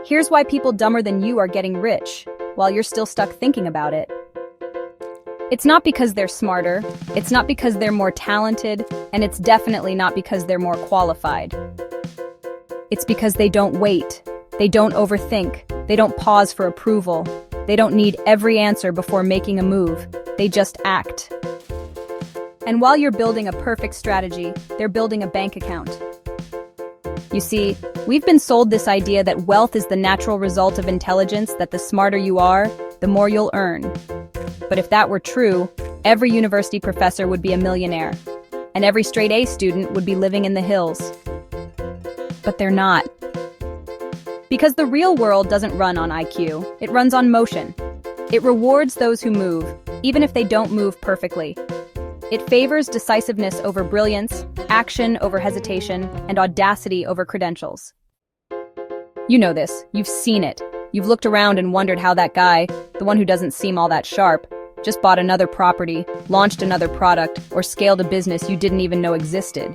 Here's why people dumber than you are getting rich, while you're still stuck thinking about it. It's not because they're smarter, it's not because they're more talented, and it's definitely not because they're more qualified. It's because they don't wait, they don't overthink, they don't pause for approval, they don't need every answer before making a move, they just act. And while you're building a perfect strategy, they're building a bank account. You see, we've been sold this idea that wealth is the natural result of intelligence, that the smarter you are, the more you'll earn. But if that were true, every university professor would be a millionaire, and every straight A student would be living in the hills. But they're not. Because the real world doesn't run on IQ, it runs on motion. It rewards those who move, even if they don't move perfectly. It favors decisiveness over brilliance, action over hesitation, and audacity over credentials. You know this, you've seen it. You've looked around and wondered how that guy, the one who doesn't seem all that sharp, just bought another property, launched another product, or scaled a business you didn't even know existed.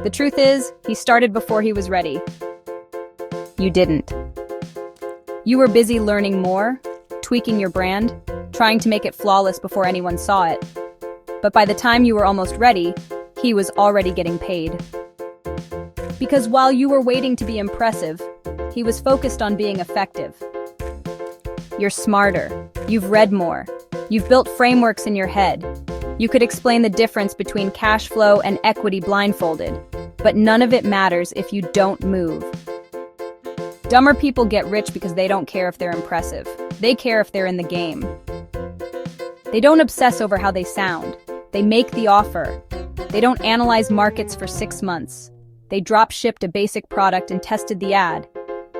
The truth is, he started before he was ready. You didn't. You were busy learning more, tweaking your brand, trying to make it flawless before anyone saw it. But by the time you were almost ready, he was already getting paid. Because while you were waiting to be impressive, he was focused on being effective. You're smarter. You've read more. You've built frameworks in your head. You could explain the difference between cash flow and equity blindfolded, but none of it matters if you don't move. Dumber people get rich because they don't care if they're impressive. They care if they're in the game. They don't obsess over how they sound. They make the offer. They don't analyze markets for 6 months. They drop-shipped a basic product and tested the ad.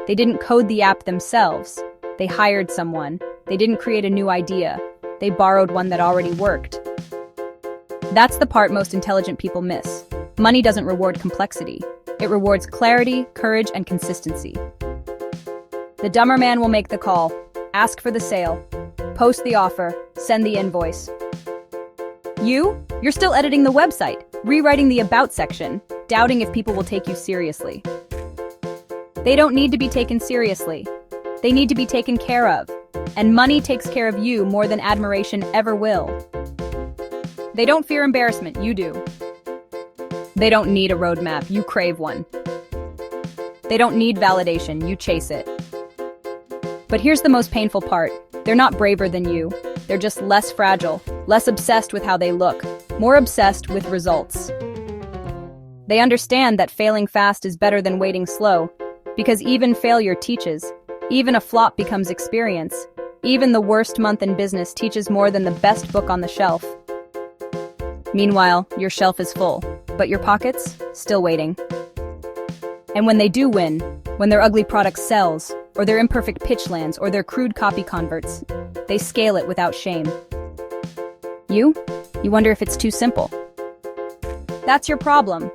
They didn't code the app themselves. They hired someone. They didn't create a new idea. They borrowed one that already worked. That's the part most intelligent people miss. Money doesn't reward complexity. It rewards clarity, courage, and consistency. The dumber man will make the call, ask for the sale, post the offer, send the invoice. You're still editing the website, rewriting the about section, doubting if people will take you seriously. They don't need to be taken seriously. They need to be taken care of. And money takes care of you more than admiration ever will. They don't fear embarrassment, you do. They don't need a roadmap, you crave one. They don't need validation, you chase it. But here's the most painful part. They're not braver than you. They're just less fragile, less obsessed with how they look, more obsessed with results. They understand that failing fast is better than waiting slow, because even failure teaches. Even a flop becomes experience. Even the worst month in business teaches more than the best book on the shelf. Meanwhile, your shelf is full, but your pockets, still waiting. And when they do win, when their ugly product sells, or their imperfect pitch lands, or their crude copy converts, they scale it without shame. You wonder if it's too simple. That's your problem.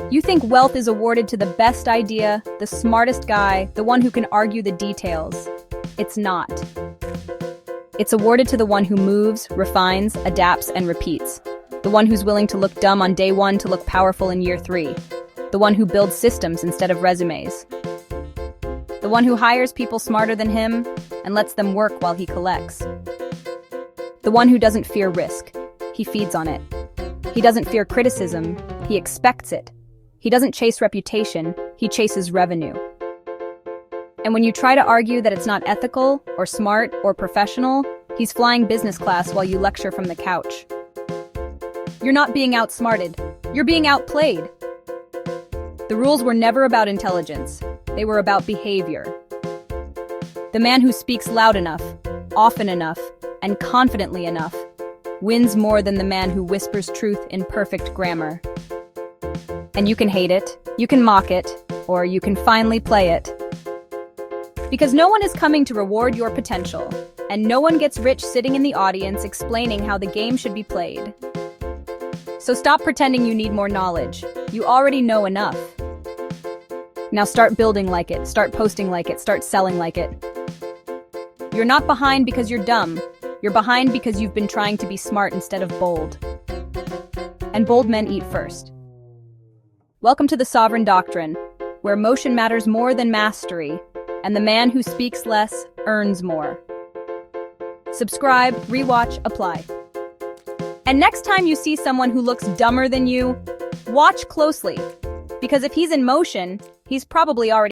You think wealth is awarded to the best idea, the smartest guy, the one who can argue the details. It's not. It's awarded to the one who moves, refines, adapts, and repeats. The one who's willing to look dumb on day 1 to look powerful in year 3. The one who builds systems instead of resumes. The one who hires people smarter than him and lets them work while he collects. The one who doesn't fear risk. He feeds on it. He doesn't fear criticism. He expects it. He doesn't chase reputation. He chases revenue. And when you try to argue that it's not ethical or smart or professional, he's flying business class while you lecture from the couch. You're not being outsmarted. You're being outplayed. The rules were never about intelligence. They were about behavior. The man who speaks loud enough, often enough, and confidently enough wins more than the man who whispers truth in perfect grammar. And you can hate it, you can mock it, or you can finally play it. Because no one is coming to reward your potential, and no one gets rich sitting in the audience explaining how the game should be played. So stop pretending you need more knowledge. You already know enough. Now start building like it, start posting like it, start selling like it. You're not behind because you're dumb. You're behind because you've been trying to be smart instead of bold. And bold men eat first. Welcome to the Sovereign Doctrine, where motion matters more than mastery, and the man who speaks less earns more. Subscribe, rewatch, apply. And next time you see someone who looks dumber than you, watch closely, because if he's in motion, he's probably already